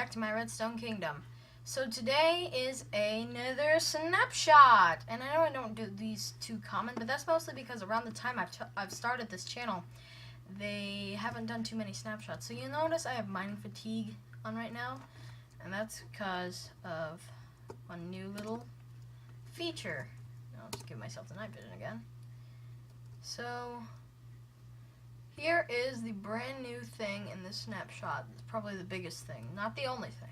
back to my Redstone Kingdom. So today is another snapshot, and I know I don't do these too common, but that's mostly because around the time I've started this channel, they haven't done too many snapshots. So you notice I have mining fatigue on right now, and that's because of one new little feature. I'll just give myself the night vision again. So here is the brand new thing in this snapshot. It's probably the biggest thing, not the only thing.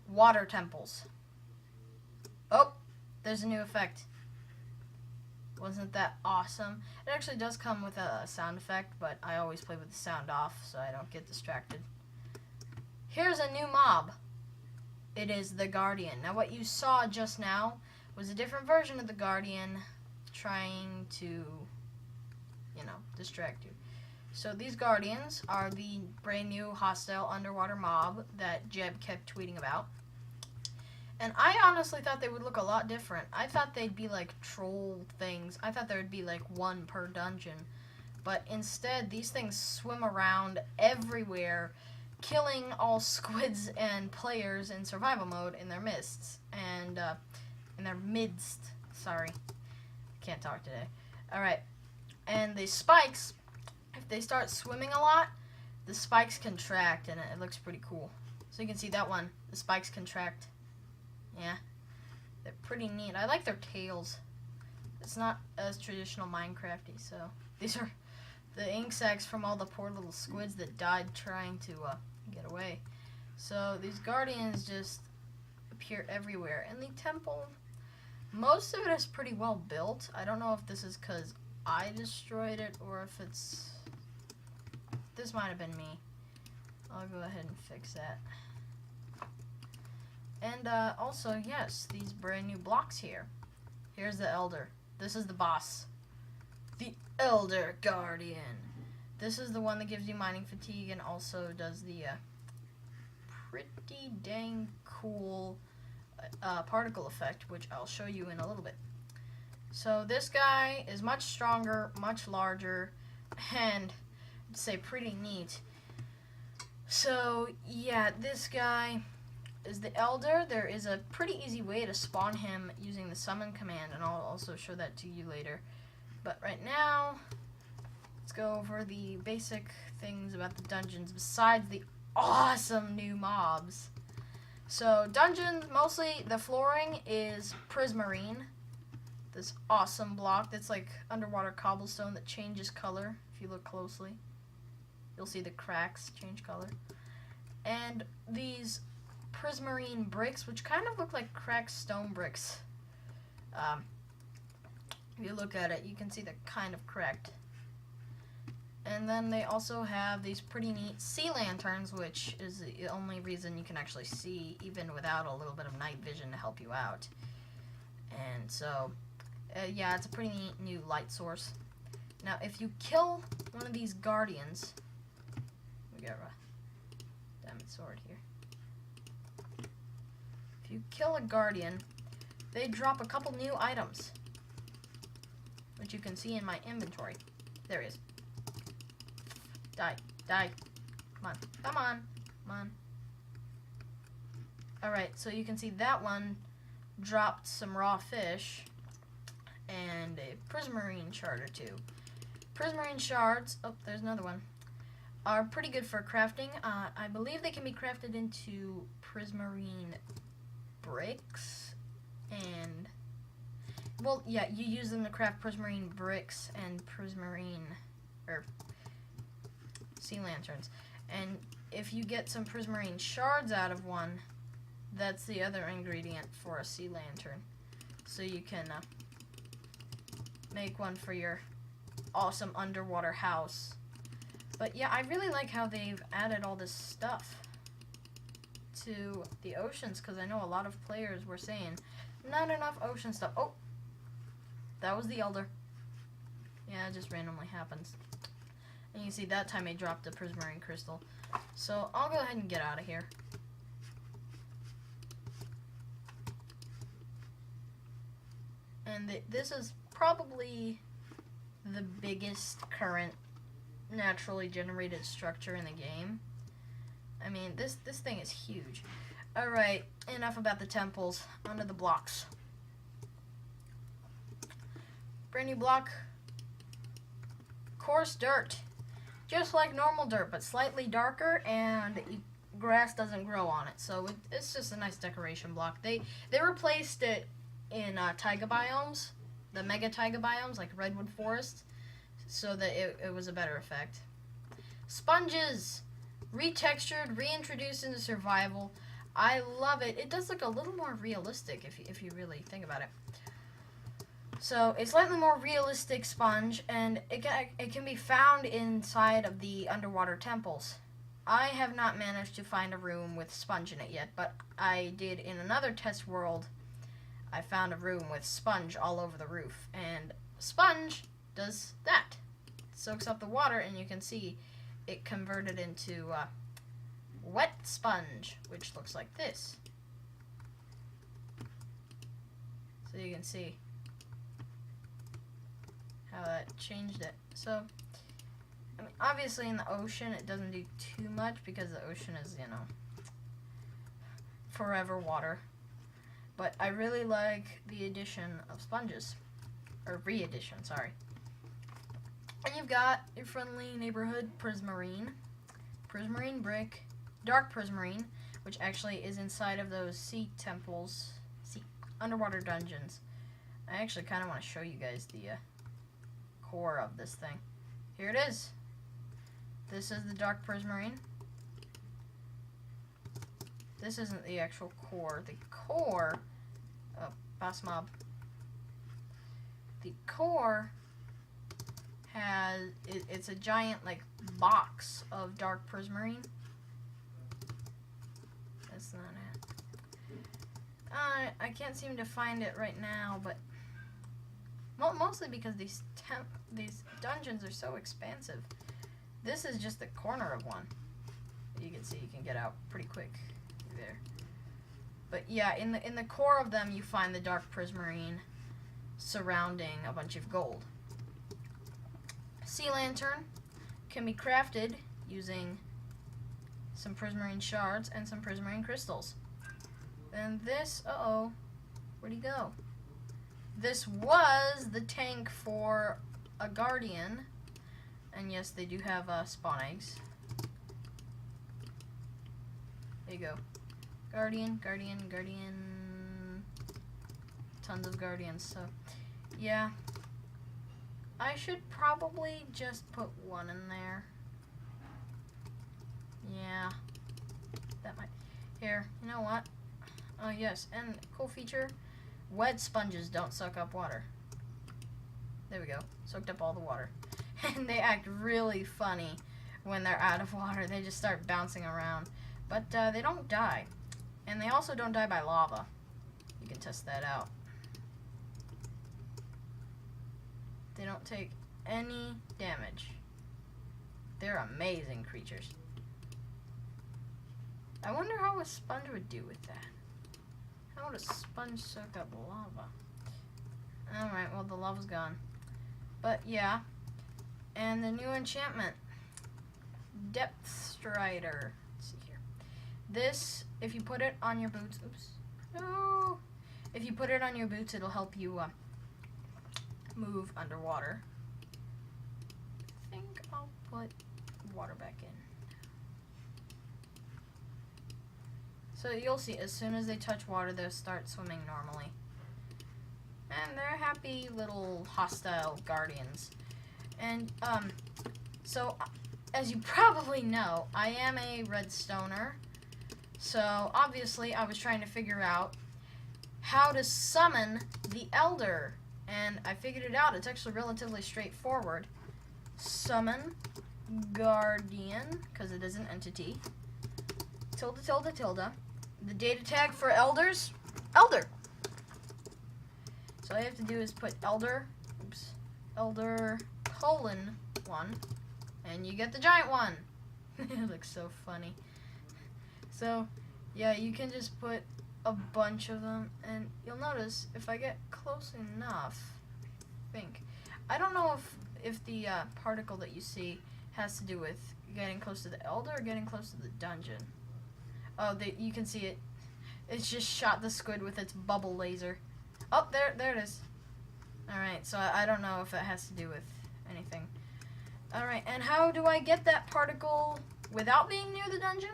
Water temples. Oh, there's a new effect. Wasn't that awesome? It actually does come with a sound effect, but I always play with the sound off so I don't get distracted. Here's a new mob. It is the Guardian. Now what you saw just now was a different version of the Guardian trying to, you know, distract you. So these Guardians are the brand new hostile underwater mob that Jeb kept tweeting about. And I honestly thought they would look a lot different. I thought they'd be like troll things. I thought there would be like one per dungeon. But instead, these things swim around everywhere, killing all squids and players in survival mode in their midst. And, in their midst. Sorry. I can't talk today. Alright. And the spikes, if they start swimming a lot, the spikes contract, and it looks pretty cool. So you can see that one. The spikes contract. Yeah. They're pretty neat. I like their tails. It's not as traditional Minecrafty, so these are the ink sacs from all the poor little squids that died trying to get away. So these Guardians just appear everywhere. And the temple, most of it is pretty well built. I don't know if this is because I destroyed it or if it's... This might have been me. I'll go ahead and fix that. And also, yes, these brand new blocks here. Here's the Elder. This is the boss. The Elder Guardian. This is the one that gives you mining fatigue and also does the pretty dang cool particle effect, which I'll show you in a little bit. So this guy is much stronger, much larger, and I'd say pretty neat. So yeah, this guy is the Elder. There is a pretty easy way to spawn him using the summon command, and I'll also show that to you later. But right now, let's go over the basic things about the dungeons besides the awesome new mobs. So dungeons, mostly the flooring is prismarine. This awesome block that's like underwater cobblestone that changes color. If you look closely, you'll see the cracks change color. And these prismarine bricks, which kind of look like cracked stone bricks. If you look at it, you can see they're kind of cracked. And then they also have these pretty neat sea lanterns, which is the only reason you can actually see, even without a little bit of night vision to help you out. And so, yeah, it's a pretty neat new light source. Now, if you kill one of these Guardians, we got a diamond sword here. If you kill a Guardian, they drop a couple new items, which you can see in my inventory. There he is. Die. Die. Come on. Come on. Come on. Alright, so you can see that one dropped some raw fish and a prismarine shard or two. Prismarine shards, oh, there's another one, are pretty good for crafting. I believe they can be crafted into prismarine bricks and, well, yeah, you use them to craft prismarine bricks and prismarine, or sea lanterns. And if you get some prismarine shards out of one, that's the other ingredient for a sea lantern. So you can make one for your awesome underwater house. But yeah, I really like how they've added all this stuff to the oceans, because I know a lot of players were saying not enough ocean stuff. Oh, that was the Elder. Yeah, it just randomly happens. And you see that time I dropped a prismarine crystal. So I'll go ahead and get out of here. And this is probably the biggest current naturally generated structure in the game. I mean, this thing is huge. Alright, enough about the temples. Onto the blocks. Brand new block. Coarse dirt. Just like normal dirt, but slightly darker, and grass doesn't grow on it. So it's just a nice decoration block. They replaced it in taiga biomes, the mega taiga biomes, like redwood forests, so that it was a better effect. Sponges. Retextured, reintroduced into survival. I love it. It does look a little more realistic if you really think about it. So it's slightly more realistic sponge, and it can be found inside of the underwater temples. I have not managed to find a room with sponge in it yet, but I did in another test world. I found a room with sponge all over the roof, and sponge does that. It soaks up the water, and you can see it converted into wet sponge, which looks like this. So you can see how that changed it. So, I mean, obviously in the ocean it doesn't do too much because the ocean is, you know, forever water. But I really like the addition of sponges. Or re-addition, sorry. And you've got your friendly neighborhood prismarine. Prismarine brick. Dark prismarine, which actually is inside of those sea temples. Underwater dungeons. I actually kind of want to show you guys the core of this thing. Here it is. This is the dark prismarine. This isn't the actual core. The core... Oh, boss mob. The core has... It's a giant, like, box of dark prismarine. That's not it. I can't seem to find it right now, but... mostly because these dungeons are so expansive. This is just the corner of one. You can see you can get out pretty quick there. But yeah, in the core of them you find the dark prismarine surrounding a bunch of gold. Sea lantern can be crafted using some prismarine shards and some prismarine crystals. And this, where'd he go? This was the tank for a guardian. And yes, they do have spawn eggs. There you go. Guardian. Tons of guardians, so yeah. I should probably just put one in there. Yeah. That might... Here, you know what? Oh yes, and cool feature. Wet sponges don't soak up water. There we go. Soaked up all the water. And they act really funny when they're out of water. They just start bouncing around. But they don't die. And they also don't die by lava. You can test that out. They don't take any damage. They're amazing creatures. I wonder how a sponge would do with that. How would a sponge soak up lava? Alright, well the lava's gone. But yeah. And the new enchantment. Depth Strider. Let's see here. This, if you put it on your boots, oops. No. If you put it on your boots, it'll help you move underwater. I think I'll put water back in. So you'll see, as soon as they touch water, they'll start swimming normally. And they're happy little hostile guardians. And, so, as you probably know, I am a redstoner. So, obviously, I was trying to figure out how to summon the Elder. And I figured it out. It's actually relatively straightforward. Summon Guardian, because it is an entity. Tilde, tilde, tilde. The data tag for elders, Elder. So all you have to do is put Elder, Elder colon 1, and you get the giant one. It looks so funny. So, yeah, you can just put a bunch of them, and you'll notice if I get close enough, I don't know if the particle that you see has to do with Getting close to the elder or getting close to the dungeon? Oh, you can see it. It's just shot the squid with its bubble laser. Oh, there it is. Alright, so I don't know if it has to do with anything. Alright, and how do I get that particle without being near the dungeon?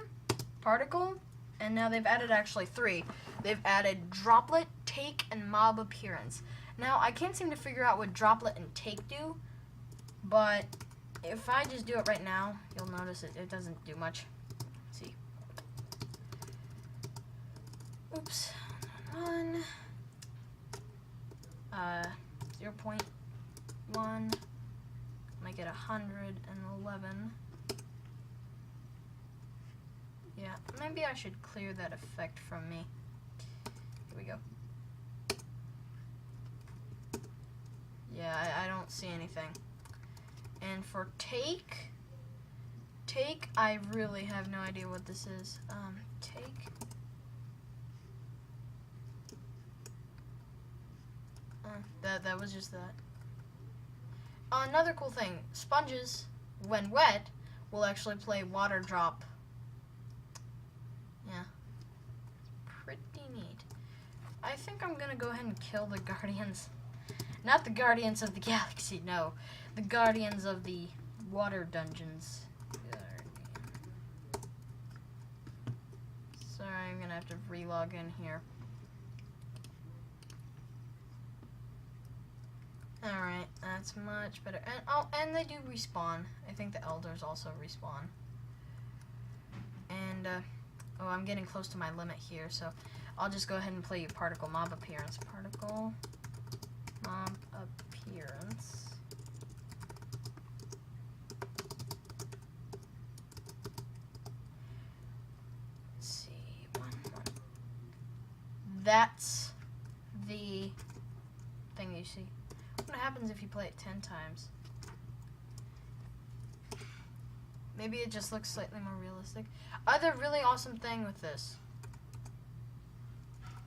Particle, and now they've added actually 3. They've added droplet, take, and mob appearance. Now, I can't seem to figure out what droplet and take do, but if I just do it right now, you'll notice it doesn't do much. Let's see. Oops. 1. 0.1. Make it 111. Yeah, maybe I should clear that effect from me. Here we go. Yeah, I don't see anything. And for take, I really have no idea what this is. Take. That was just that. Another cool thing, sponges, when wet, will actually play water drop. Yeah. Pretty neat. I think I'm gonna go ahead and kill the guardians. Not the Guardians of the Galaxy, no. The Guardians of the Water Dungeons. Sorry, I'm gonna have to relog in here. Alright, that's much better. And and they do respawn. I think the elders also respawn. And oh, I'm getting close to my limit here, so I'll just go ahead and play particle mob appearance. Particle mob appearance. Let's see. 1. That's the thing you see. What happens if you play it 10 times? Maybe it just looks slightly more realistic. Other really awesome thing with this.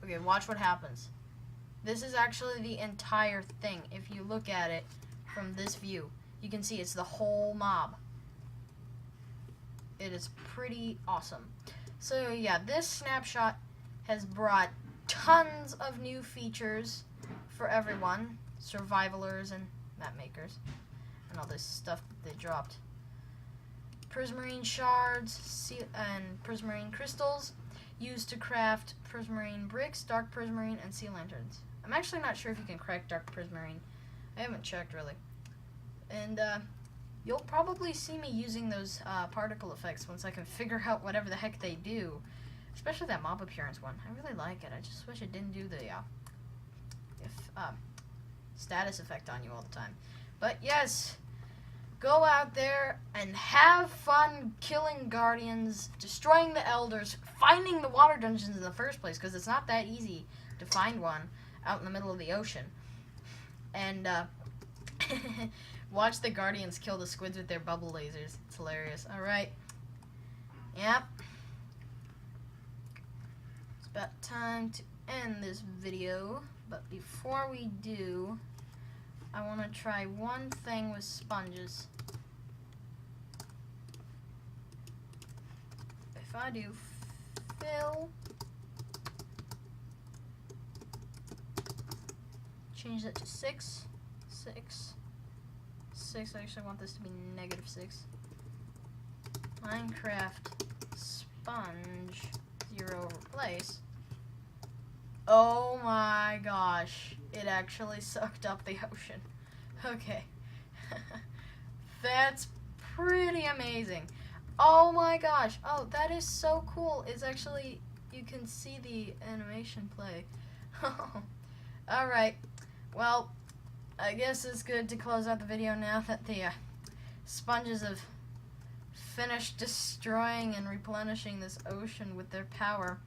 Okay, watch what happens. This is actually the entire thing. If you look at it from this view, you can see it's the whole mob. It is pretty awesome. So yeah, this snapshot has brought tons of new features for everyone. Survivalers and map makers. And all this stuff that they dropped. Prismarine shards and prismarine crystals used to craft prismarine bricks, dark prismarine, and sea lanterns. I'm actually not sure if you can crack dark prismarine. I haven't checked really. And you'll probably see me using those particle effects once I can figure out whatever the heck they do. Especially that mob appearance one. I really like it. I just wish it didn't do the status effect on you all the time. But yes, go out there and have fun killing guardians, destroying the elders, finding the water dungeons in the first place, because it's not that easy to find one out in the middle of the ocean. And watch the guardians kill the squids with their bubble lasers. It's hilarious. Alright. Yep. It's about time to end this video. But before we do, I want to try one thing with sponges. If I do fill, change that to 6, 6, 6. I actually want this to be -6. Minecraft sponge 0 replace. Oh my gosh, it actually sucked up the ocean. Okay. That's pretty amazing. Oh my gosh. Oh, that is so cool. It's actually, you can see the animation play. Alright. Well, I guess it's good to close out the video now that the sponges have finished destroying and replenishing this ocean with their power.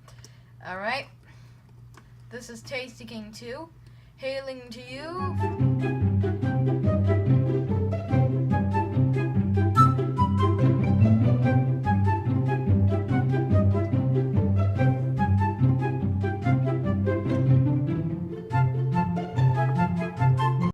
Alright. This is Tasty King 2, hailing to you